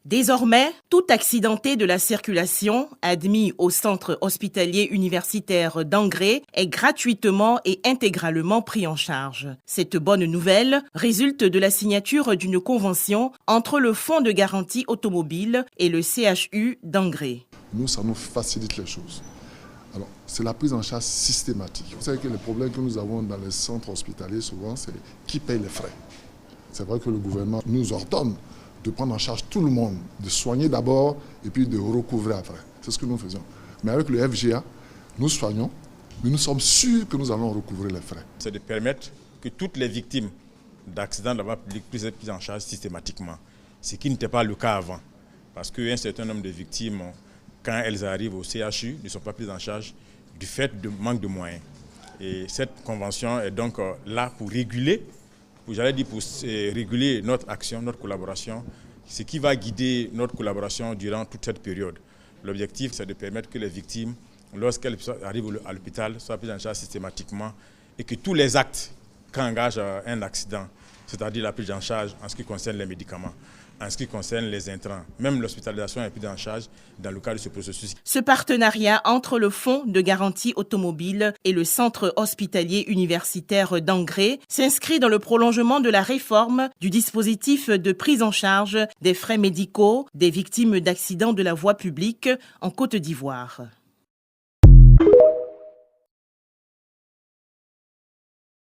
Désormais, tout accidenté de la circulation admis au centre hospitalier universitaire d'Angré est gratuitement et intégralement pris en charge. Cette bonne nouvelle résulte de la signature d'une convention entre le Fonds de garantie automobile et le CHU d'Angré. Nous, ça nous facilite les choses. Alors, c'est la prise en charge systématique. Vous savez que le problème que nous avons dans les centres hospitaliers, souvent, c'est qui paye les frais. C'est vrai que le gouvernement nous ordonne de prendre en charge tout le monde, de soigner d'abord et puis de recouvrer après. C'est ce que nous faisons. Mais avec le FGA, nous soignons, mais nous sommes sûrs que nous allons recouvrer les frais. C'est de permettre que toutes les victimes d'accidents de la voie publique puissent être prises en charge systématiquement, ce qui n'était pas le cas avant. Parce qu'un certain nombre de victimes, quand elles arrivent au CHU, ne sont pas prises en charge du fait de manque de moyens. Et cette convention est donc là pour réguler, pour réguler notre action, notre collaboration, ce qui va guider notre collaboration durant toute cette période. L'objectif, c'est de permettre que les victimes, lorsqu'elles arrivent à l'hôpital, soient prises en charge systématiquement et que tous les actes qu'engage un accident, c'est-à-dire la prise en charge en ce qui concerne les médicaments, en ce qui concerne les intrants, même l'hospitalisation est prise en charge dans le cadre de ce processus. Ce partenariat entre le Fonds de garantie automobile et le Centre hospitalier universitaire d'Angré s'inscrit dans le prolongement de la réforme du dispositif de prise en charge des frais médicaux des victimes d'accidents de la voie publique en Côte d'Ivoire.